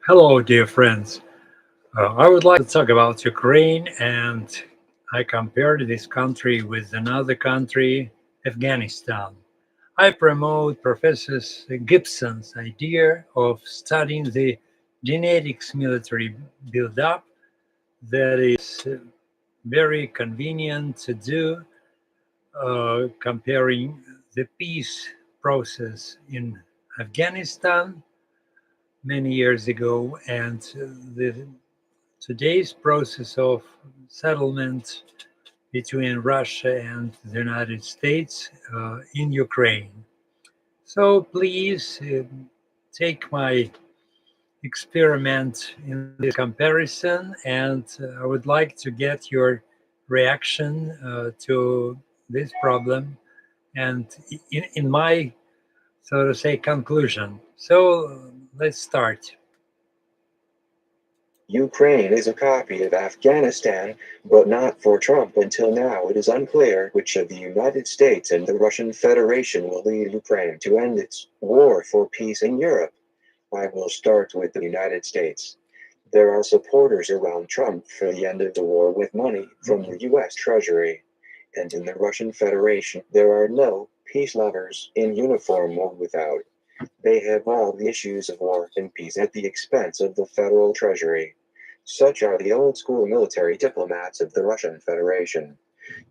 Hello, dear friends. I would like to talk about Ukraine, and I compared this country with another country, Afghanistan. I promote Professor Gibson's idea of studying the genetics military build-up that is very convenient to do, comparing the peace process in Afghanistan many years ago and the today's process of settlement between Russia and the United States in Ukraine. So please take my experiment in this comparison, and I would like to get your reaction to this problem and in my, so to say, conclusion. So let's start. Ukraine is a copy of Afghanistan, but not for Trump. Until now, it is unclear which of the United States and the Russian Federation will lead Ukraine to end its war for peace in Europe. I will start with the United States. There are supporters around Trump for the end of the war with money from the US Treasury. And in the Russian Federation, there are no peace lovers, in uniform or without. They have all the issues of war and peace at the expense of the federal treasury. Such are the old-school military diplomats of the Russian Federation.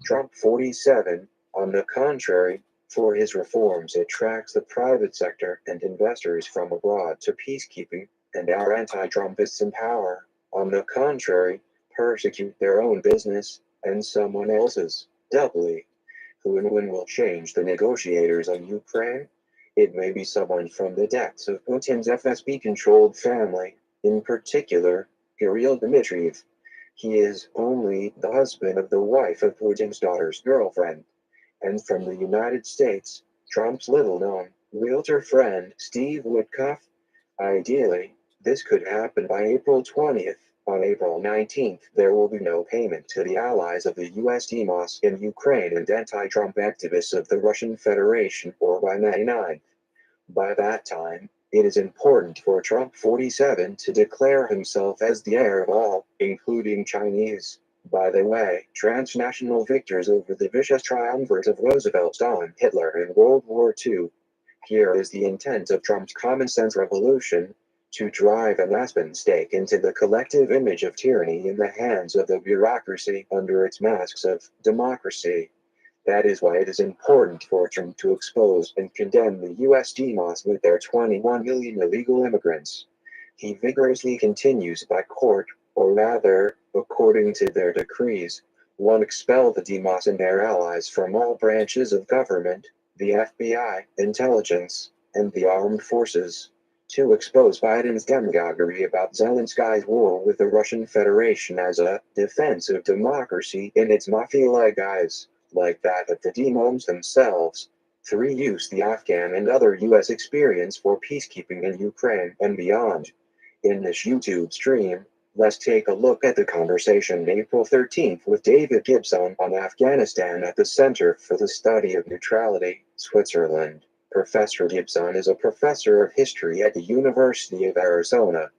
Trump 47, on the contrary, for his reforms attracts the private sector and investors from abroad to peacekeeping, and our anti-Trumpists in power, on the contrary, persecute their own business and someone else's, doubly. Who and when will change the negotiators on Ukraine? It may be someone from the depths of Putin's FSB-controlled family, in particular, Kirill Dmitriev. He is only the husband of the wife of Putin's daughter's girlfriend. And from the United States, Trump's little-known realtor friend Steve Witkoff. Ideally, this could happen by April 20th. On April 19th, there will be no payment to the allies of the US Demos in Ukraine and anti-Trump activists of the Russian Federation, or by May 9th. By that time, it is important for Trump 47 to declare himself as the heir of all, including Chinese. By the way, transnational victors over the vicious triumvirate of Roosevelt, Stalin, Hitler in World War II. Here is the intent of Trump's common sense revolution: to drive an aspen stake into the collective image of tyranny in the hands of the bureaucracy under its masks of democracy. That is why it is important for Trump to expose and condemn the US Demos with their 21 million illegal immigrants. He vigorously continues by court, or rather, according to their decrees, one expel the Demos and their allies from all branches of government, the FBI, intelligence, and the armed forces. To expose Biden's demagoguery about Zelensky's war with the Russian Federation as a defense of democracy in its mafia-like guise, like that of the Demos themselves. 3. Use the Afghan and other U.S. experience for peacekeeping in Ukraine and beyond. In this YouTube stream, let's take a look at the conversation April 13th with David Gibbson on Afghanistan at the Center for the Study of Neutrality, Switzerland. Professor Gibbson is a professor of history at the University of Arizona.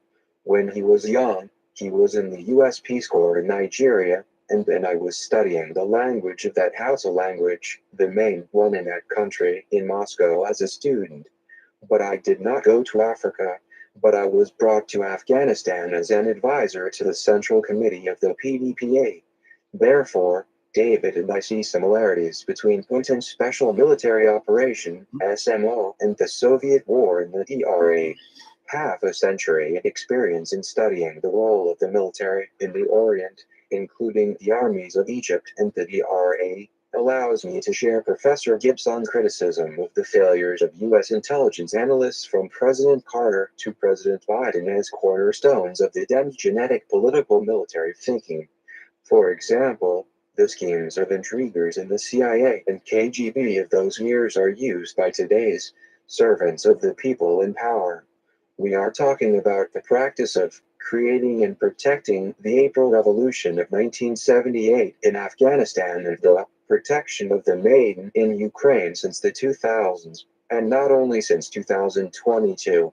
When he was young, he was in the U.S. Peace Corps in Nigeria, and then I was studying the language of that Hausa language, the main one in that country, in Moscow as a student. But I did not go to Africa, but I was brought to Afghanistan as an advisor to the Central Committee of the PDPA. Therefore, David and I see similarities between Putin's Special Military Operation, SMO, and the Soviet War in the DRA. Half a century experience in studying the role of the military in the Orient, including the armies of Egypt and the DRA, allows me to share Professor Gibbson's criticism of the failures of U.S. intelligence analysts from President Carter to President Biden as cornerstones of the Dems' genetic political military thinking. For example, the schemes of intriguers in the CIA and KGB of those years are used by today's servants of the people in power. We are talking about the practice of creating and protecting the April Revolution of 1978 in Afghanistan and the protection of the Maiden in Ukraine since the 2000s, and not only since 2022.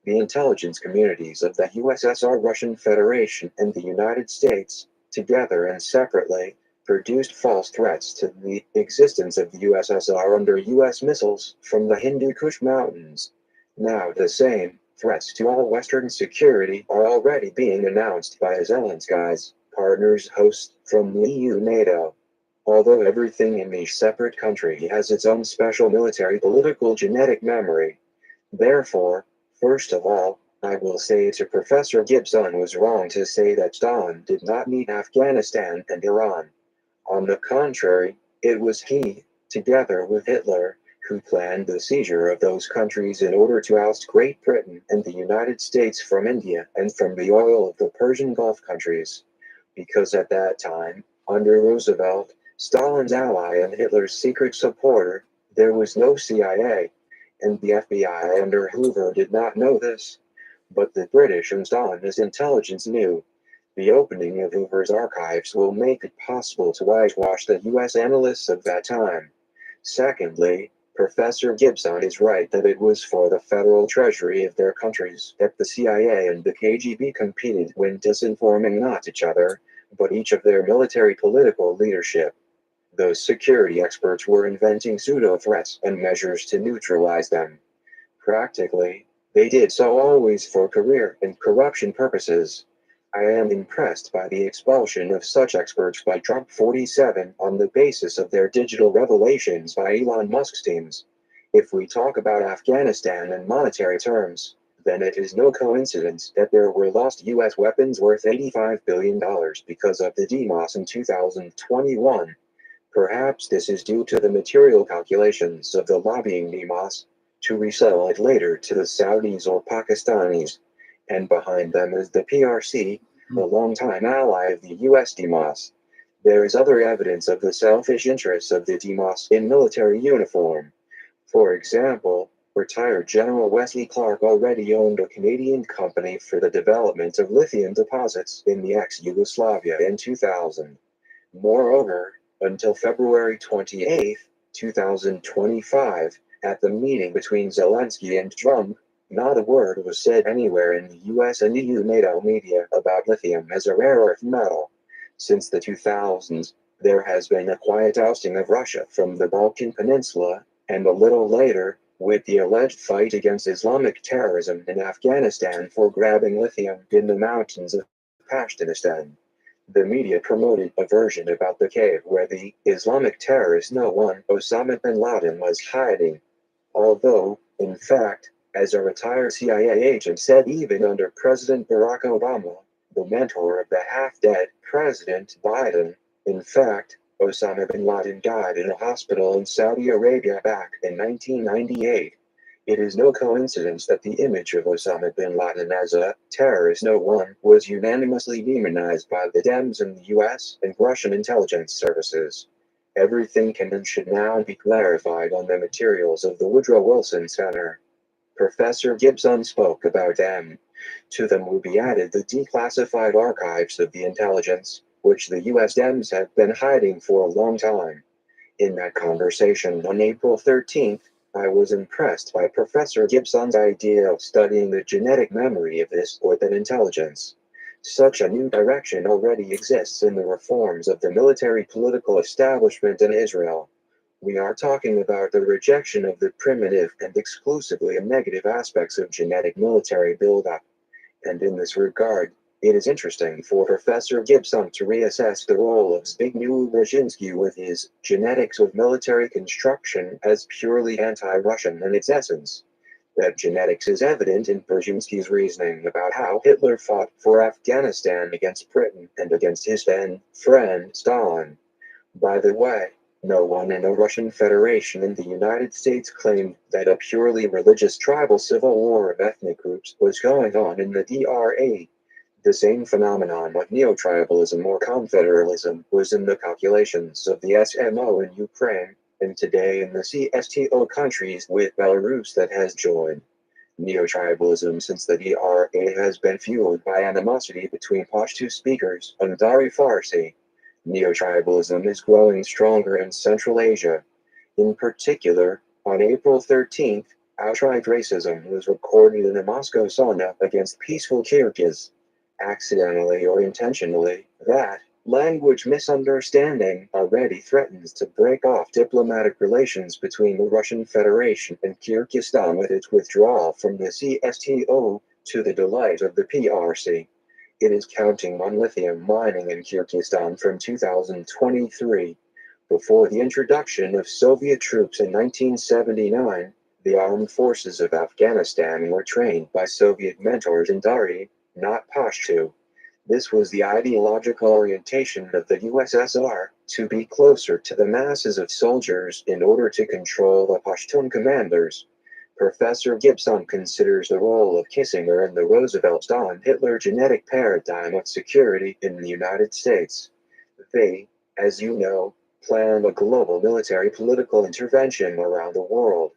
the intelligence communities of the USSR, Russian Federation, and the United States, together and separately, produced false threats to the existence of the USSR under US missiles from the Hindu Kush Mountains. Now the same threats to all Western security are already being announced by Zelensky's partners hosts from the EU NATO. Although everything in each separate country has its own special military political genetic memory. Therefore, first of all, I will say to Professor Gibbson was wrong to say that Stalin did not need Afghanistan and Iran. On the contrary, it was he, together with Hitler, who planned the seizure of those countries in order to oust Great Britain and the United States from India and from the oil of the Persian Gulf countries. Because at that time, under Roosevelt, Stalin's ally and Hitler's secret supporter, there was no CIA, and the FBI under Hoover did not know this. But the British and Stalin's intelligence knew. The opening of Hoover's archives will make it possible to whitewash the US analysts of that time. Secondly, Professor Gibbson is right that it was for the federal treasury of their countries that the CIA and the KGB competed when disinforming not each other, but each of their military political leadership. Those security experts were inventing pseudo-threats and measures to neutralize them. Practically, they did so always for career and corruption purposes. I am impressed by the expulsion of such experts by Trump 47 on the basis of their digital revelations by Elon Musk's teams. If we talk about Afghanistan in monetary terms, then it is no coincidence that there were lost US weapons worth $85 billion because of the DMOS in 2021. Perhaps this is due to the material calculations of the lobbying DMOS to resell it later to the Saudis or Pakistanis. And behind them is the PRC, the longtime ally of the US DMOS. There is other evidence of the selfish interests of the DMOS in military uniform. For example, retired General Wesley Clark already owned a Canadian company for the development of lithium deposits in the ex-Yugoslavia in 2000. Moreover, until February 28, 2025, at the meeting between Zelensky and Trump, not a word was said anywhere in the US and EU NATO media about lithium as a rare earth metal. Since the 2000s, there has been a quiet ousting of Russia from the Balkan Peninsula, and a little later, with the alleged fight against Islamic terrorism in Afghanistan for grabbing lithium in the mountains of Pashtunistan. The media promoted a version about the cave where the Islamic terrorist Osama bin Laden was hiding. Although, in fact, as a retired CIA agent said even under President Barack Obama, the mentor of the half-dead President Biden, in fact, Osama bin Laden died in a hospital in Saudi Arabia back in 1998. It is no coincidence that the image of Osama bin Laden as a terrorist was unanimously demonized by the Dems in the US and Russian intelligence services. Everything can and should now be clarified on the materials of the Woodrow Wilson Center. Professor Gibbson spoke about them. To them will be added the declassified archives of the intelligence, which the US Dems have been hiding for a long time. In that conversation on April 13th, I was impressed by Professor Gibbson's idea of studying the genetic memory of this or that intelligence. Such a new direction already exists in the reforms of the military political establishment in Israel. We are talking about the rejection of the primitive and exclusively negative aspects of genetic military buildup. And in this regard, it is interesting for Professor Gibbson to reassess the role of Zbigniew Brzezinski with his genetics of military construction as purely anti-Russian in its essence. That genetics is evident in Brzezinski's reasoning about how Hitler fought for Afghanistan against Britain and against his then friend Stalin. By the way, no one in the Russian Federation and the United States claimed that a purely religious tribal civil war of ethnic groups was going on in the DRA. The same phenomenon of neo-tribalism or confederalism was in the calculations of the SMO in Ukraine, and today in the CSTO countries with Belarus that has joined. Neo-tribalism since the DRA has been fueled by animosity between Pashto speakers and Dari Farsi. Neo-tribalism is growing stronger in Central Asia. In particular, on April 13th, Outright racism was recorded in a Moscow sauna against peaceful Kyrgyz. Accidentally or intentionally, that language misunderstanding already threatens to break off diplomatic relations between the Russian Federation and Kyrgyzstan with its withdrawal from the CSTO, to the delight of the PRC. It is counting on lithium mining in Kyrgyzstan from 2023. Before the introduction of Soviet troops in 1979, the armed forces of Afghanistan were trained by Soviet mentors in Dari, not Pashtu. This was the ideological orientation of the USSR, to be closer to the masses of soldiers in order to control the Pashtun commanders. Professor Gibbson considers the role of Kissinger in the Roosevelt-Stalin-Hitler genetic paradigm of security in the United States. They, as you know, planned a global military political intervention around the world.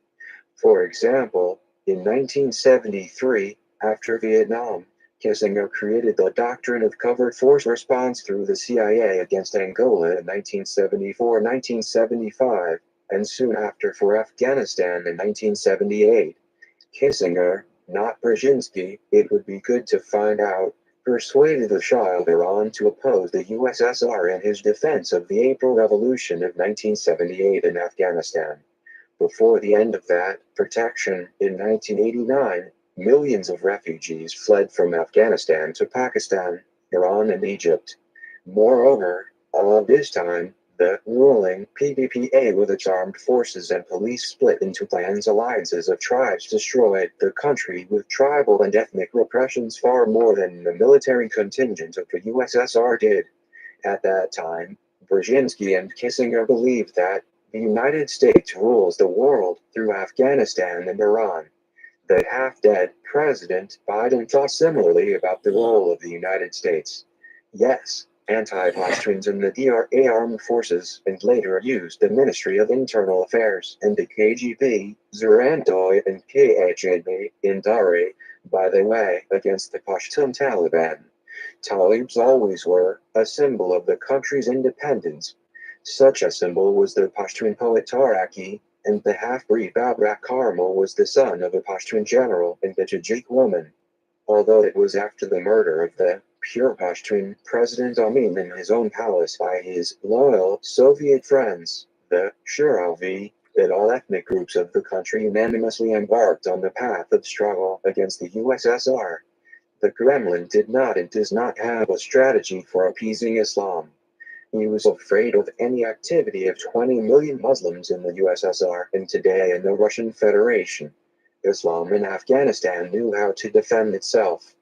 For example, in 1973, after Vietnam, Kissinger created the doctrine of covert force response through the CIA against Angola in 1974-1975, and soon after for Afghanistan in 1978. Kissinger, not Brzezinski, it would be good to find out, persuaded the Shah of Iran to oppose the USSR in his defense of the April Revolution of 1978 in Afghanistan. Before the end of that protection, in 1989, millions of refugees fled from Afghanistan to Pakistan, Iran, and Egypt. Moreover, all of this time, the ruling PDPA with its armed forces and police split into clans alliances of tribes destroyed the country with tribal and ethnic repressions far more than the military contingent of the USSR did. At that time, Brzezinski and Kissinger believed that the United States rules the world through Afghanistan and Iran. The half-dead President Biden thought similarly about the role of the United States. Yes, anti-Pashtuns in the DRA armed forces, and later used the Ministry of Internal Affairs and the KGB, Zarandoy and KHB in Dari, by the way, against the Pashtun Taliban. Talibs always were a symbol of the country's independence. Such a symbol was the Pashtun poet Taraki, and the half-breed Babrak Karmal was the son of a Pashtun general and a Tajik woman. Although it was after the murder of the pure Pashtun President Amin in his own palace by his loyal Soviet friends, the Shuravi, that all ethnic groups of the country unanimously embarked on the path of struggle against the USSR. The Kremlin did not and does not have a strategy for appeasing Islam. He was afraid of any activity of 20 million Muslims in the USSR and today in the Russian Federation. Islam in Afghanistan knew how to defend itself.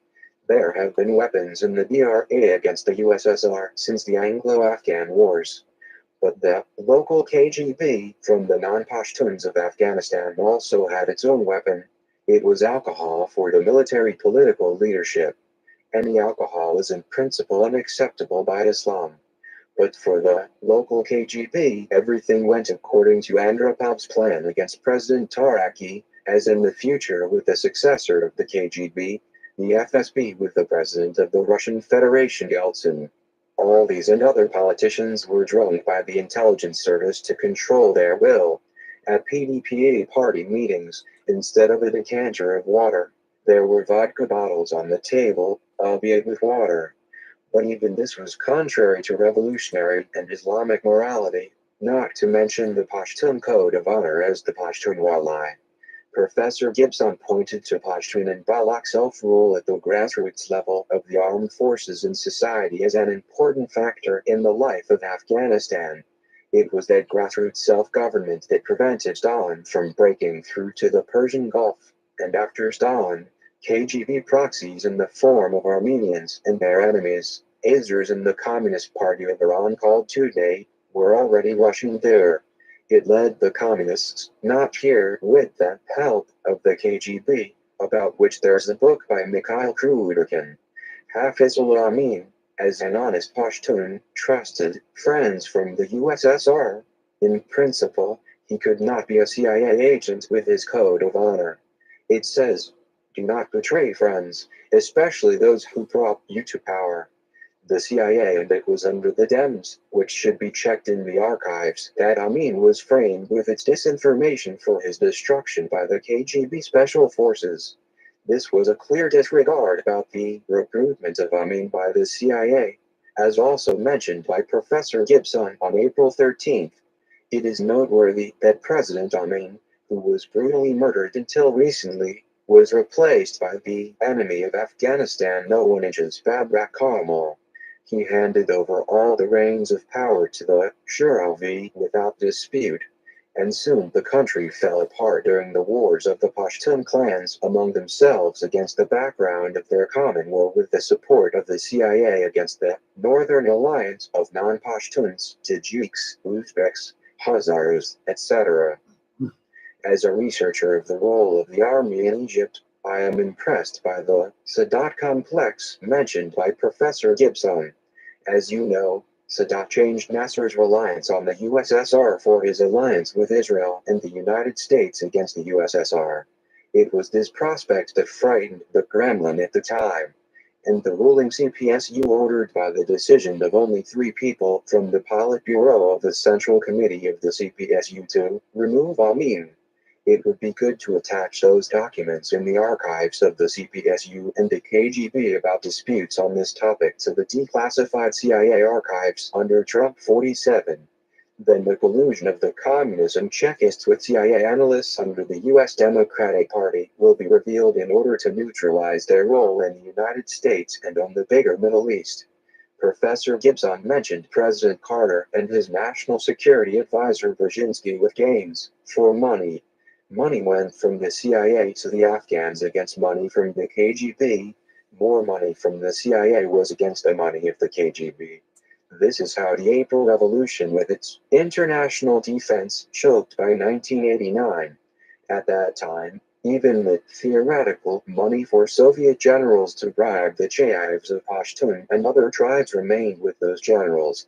There have been weapons in the DRA against the USSR since the Anglo-Afghan Wars. But the local KGB from the non-Pashtuns of Afghanistan also had its own weapon. It was alcohol for the military political leadership. Any alcohol is in principle unacceptable by Islam. But for the local KGB, everything went according to Andropov's plan against President Taraki, as in the future with the successor of the KGB, the FSB with the president of the Russian Federation Yeltsin. All these and other politicians were droned by the intelligence service to control their will. At PDPA party meetings, instead of a decanter of water, there were vodka bottles on the table, albeit with water. But even this was contrary to revolutionary and Islamic morality, not to mention the Pashtun Code of Honor as the Pashtun Walai. Professor Gibbson pointed to Pashtun and Balak self-rule at the grassroots level of the armed forces in society as an important factor in the life of Afghanistan. It was that grassroots self-government that prevented Stalin from breaking through to the Persian Gulf, and after Stalin, KGB proxies in the form of Armenians and their enemies, Azers in the Communist Party of Iran called Tudeh, were already rushing there. It led the communists, not here with the help of the KGB, about which there's a book by Mikhail Kruderkin. Hafizullah Amin, as an honest Pashtun, trusted friends from the USSR. In principle, he could not be a CIA agent with his code of honor. It says, do not betray friends, especially those who brought you to power. the CIA, and it was under the Dems, which should be checked in the archives, that Amin was framed with its disinformation for his destruction by the KGB Special Forces. This was a clear disregard about the recruitment of Amin by the CIA, as also mentioned by Professor Gibbson on April 13th. It is noteworthy that President Amin, who was brutally murdered until recently, was replaced by the enemy of Afghanistan known as Babrak Karmal. He handed over all the reins of power to the Shuravi without dispute, and soon the country fell apart during the wars of the Pashtun clans among themselves against the background of their common war with the support of the CIA against the Northern Alliance of non-Pashtuns, Tajiks, Uzbeks, Hazars, etc. As a researcher of the role of the army in Egypt, I am impressed by the Sadat complex mentioned by Professor Gibbson. As you know, Sadat changed Nasser's reliance on the USSR for his alliance with Israel and the United States against the USSR. It was this prospect that frightened the Kremlin at the time, and the ruling CPSU ordered by the decision of only 3 people from the Politburo of the Central Committee of the CPSU to remove Amin. It would be good to attach those documents in the archives of the CPSU and the KGB about disputes on this topic to the declassified CIA archives under Trump 47. Then the collusion of the communism Chekists with CIA analysts under the U.S. Democratic Party will be revealed in order to neutralize their role in the United States and on the bigger Middle East. Professor Gibbson mentioned President Carter and his national security advisor Brzezinski with games for money. Money went from the CIA to the Afghans against money from the KGB. More money from the CIA was against the money of the KGB. This is how the April Revolution with its international defense choked by 1989. At that time, even with theoretical money for Soviet generals to bribe the Chayavs of Pashtun and other tribes remained with those generals.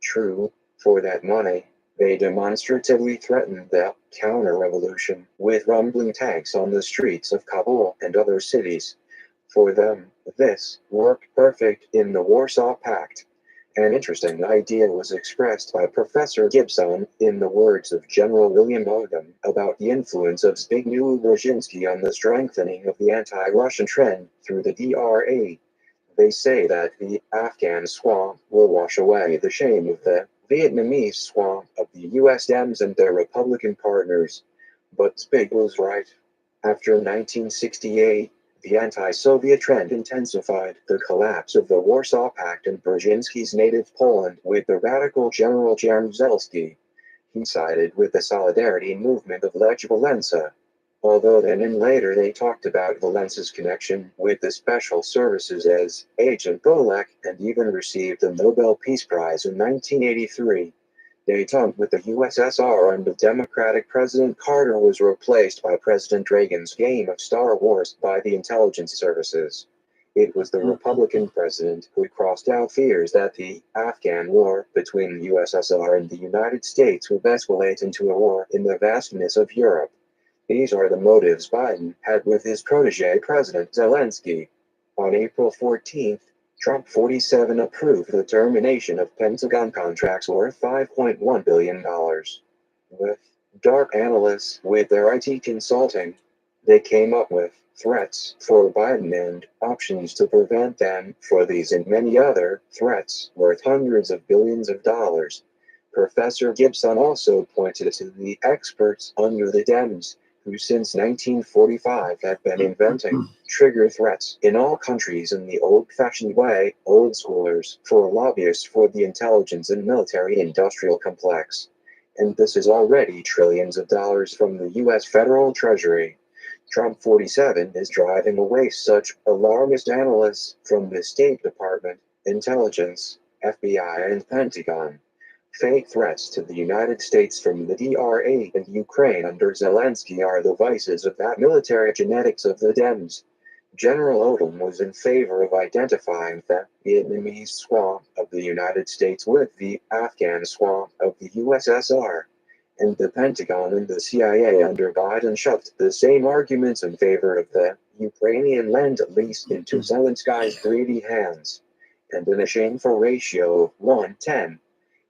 True, for that money, they demonstratively threatened the counter-revolution with rumbling tanks on the streets of Kabul and other cities. For them, this worked perfect in the Warsaw Pact. An interesting idea was expressed by Professor Gibbson in the words of General William Odom about the influence of Zbigniew Brzezinski on the strengthening of the anti-Russian trend through the DRA. They say that the Afghan swamp will wash away the shame of the Vietnamese swamp of the US Dems and their Republican partners. But Spig was right. After 1968, the anti-Soviet trend intensified. The collapse of the Warsaw Pact and Brzezinski's native Poland with the radical General Jaruzelski. He sided with the Solidarity movement of Lech Walesa. Although then and later they talked about Walensa's connection with the special services as Agent Golek and even received the Nobel Peace Prize in 1983. Détente with the USSR under Democratic President Carter was replaced by President Reagan's game of Star Wars by the intelligence services. It was the Republican president who crossed out fears that the Afghan war between the USSR and the United States would escalate into a war in the vastness of Europe. These are the motives Biden had with his protege President Zelensky. On April 14th, Trump 47 approved the termination of Pentagon contracts worth $5.1 billion. With dark analysts with their IT consulting, they came up with threats for Biden and options to prevent them for these and many other threats worth hundreds of billions of dollars. Professor Gibbson also pointed to the experts under the Dems, who since 1945 have been inventing trigger threats in all countries in the old-fashioned way, old schoolers, for lobbyists for the intelligence and military-industrial complex. And this is already trillions of dollars from the U.S. federal treasury. Trump 47 is driving away such alarmist analysts from the State Department, intelligence, FBI, and Pentagon. Fake threats to the United States from the DRA and Ukraine under Zelensky are the vices of that military genetics of the Dems. General Odom was in favor of identifying the Vietnamese swamp of the United States with the Afghan swamp of the USSR, and the Pentagon and the CIA under Biden shoved the same arguments in favor of the Ukrainian land lease into Zelensky's greedy hands. and in a shameful ratio of 1:10.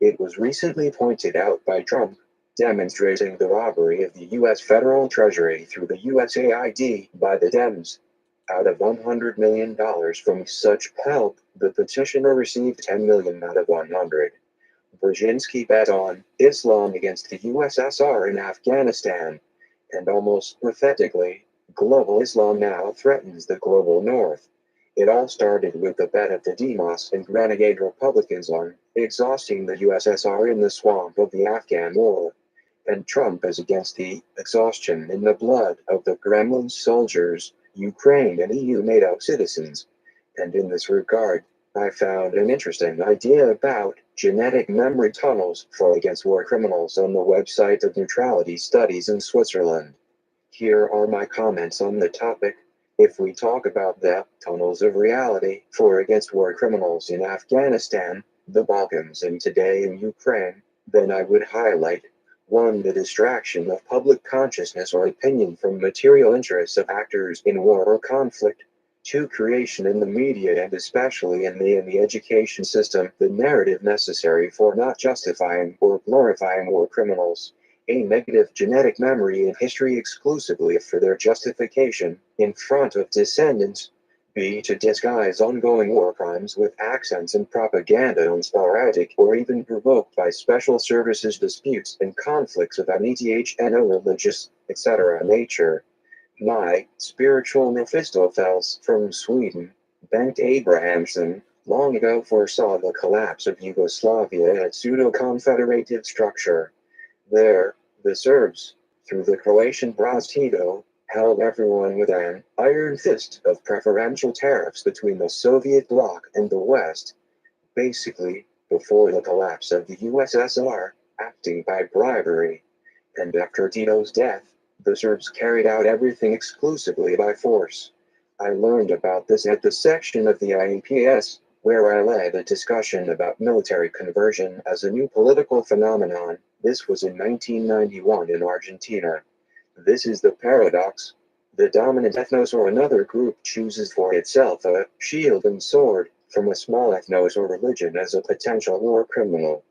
It was recently pointed out by Trump, demonstrating the robbery of the U.S. federal treasury through the USAID by the Dems. Out of $100 million from such help, the petitioner received $10 million out of 100. Brzezinski bet on Islam against the USSR in Afghanistan, and almost pathetically, global Islam now threatens the global North. It all started with the bet of the Demos and renegade Republicans on exhausting the USSR in the swamp of the Afghan war. And Trump is against the exhaustion in the blood of the Kremlin soldiers, Ukraine and EU NATO citizens. And in this regard, I found an interesting idea about genetic memory tunnels for against war criminals on the website of Neutrality Studies in Switzerland. Here are my comments on the topic. If we talk about the tunnels of reality for against war criminals in Afghanistan, the Balkans, and today in Ukraine, then I would highlight 1. The distraction of public consciousness or opinion from material interests of actors in war or conflict. 2. Creation in the media and especially in the education system, the narrative necessary for not justifying or glorifying war criminals. A negative genetic memory in history exclusively for their justification in front of descendants. B. To disguise ongoing war crimes with accents and propaganda on sporadic or even provoked by special services disputes and conflicts of an ethno religious, etc. nature. My spiritual Mephistopheles from Sweden, Bengt Abrahamsson, long ago foresaw the collapse of Yugoslavia as pseudo-confederative structure. There, the Serbs, through the Croatian Broz Tito, held everyone with an iron fist of preferential tariffs between the Soviet bloc and the West, basically before the collapse of the USSR, acting by bribery. And after Tito's death, the Serbs carried out everything exclusively by force. I learned about this at the section of the IEPS, where I led a discussion about military conversion as a new political phenomenon. This was in 1991 in Argentina. This is the paradox. The dominant ethnos or another group chooses for itself a shield and sword from a small ethnos or religion as a potential war criminal.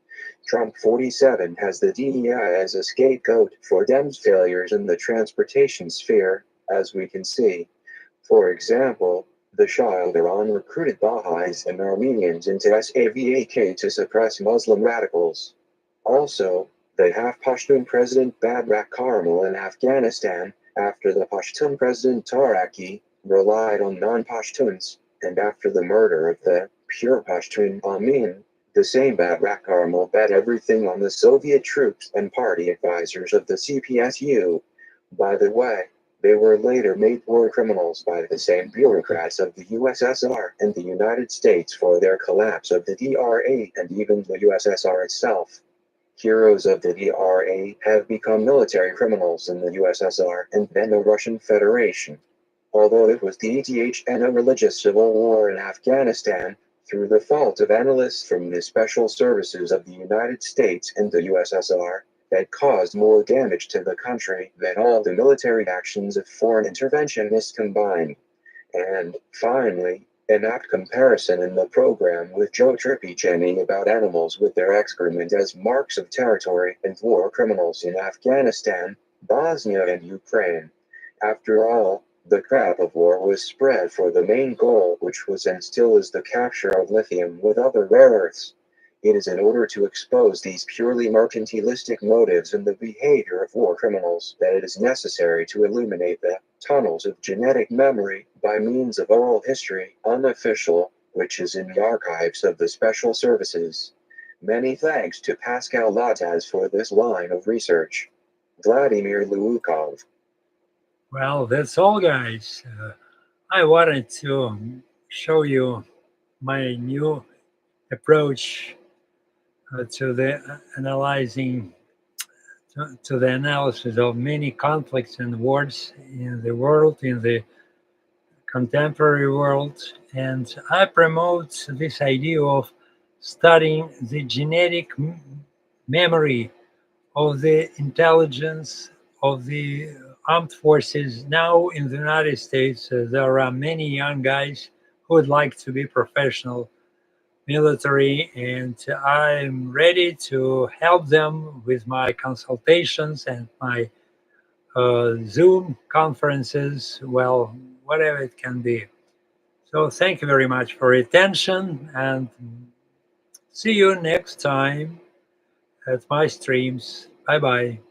Trump 47 has the DEI as a scapegoat for Dems' failures in the transportation sphere, as we can see. For example, the Shah of Iran recruited Baha'is and Armenians into SAVAK to suppress Muslim radicals. Also, the half-Pashtun President Babrak Karmal in Afghanistan, after the Pashtun President Taraki, relied on non-Pashtuns, and after the murder of the pure Pashtun Amin, the same Babrak Karmal bet everything on the Soviet troops and party advisors of the CPSU. By the way, they were later made war criminals by the same bureaucrats of the USSR and the United States for their collapse of the DRA and even the USSR itself. Heroes of the DRA have become military criminals in the USSR and then the Russian Federation. Although it was the ethno religious civil war in Afghanistan, through the fault of analysts from the special services of the United States and the USSR, that caused more damage to the country than all the military actions of foreign interventionists combined. And, finally, an apt comparison in the program with Joe Trippi about animals with their excrement as marks of territory and war criminals in Afghanistan, Bosnia and Ukraine. After all, the crap of war was spread for the main goal, which was and still is the capture of lithium with other rare earths. It is in order to expose these purely mercantilistic motives in the behavior of war criminals that it is necessary to illuminate the tunnels of genetic memory by means of oral history, unofficial, which is in the archives of the special services. Many thanks to Pascal Lataz for this line of research. Vladimir Luukov. Well, that's all, guys. I wanted to show you my new approach to the analyzing, to the analysis of many conflicts and wars in the world, in the contemporary world. And I promote this idea of studying the genetic memory of the intelligence of the armed forces. Now in the United States, there are many young guys who would like to be professional military, and I'm ready to help them with my consultations and my Zoom conferences, well, whatever it can be. So thank you very much for your attention, and see you next time at my streams. Bye bye.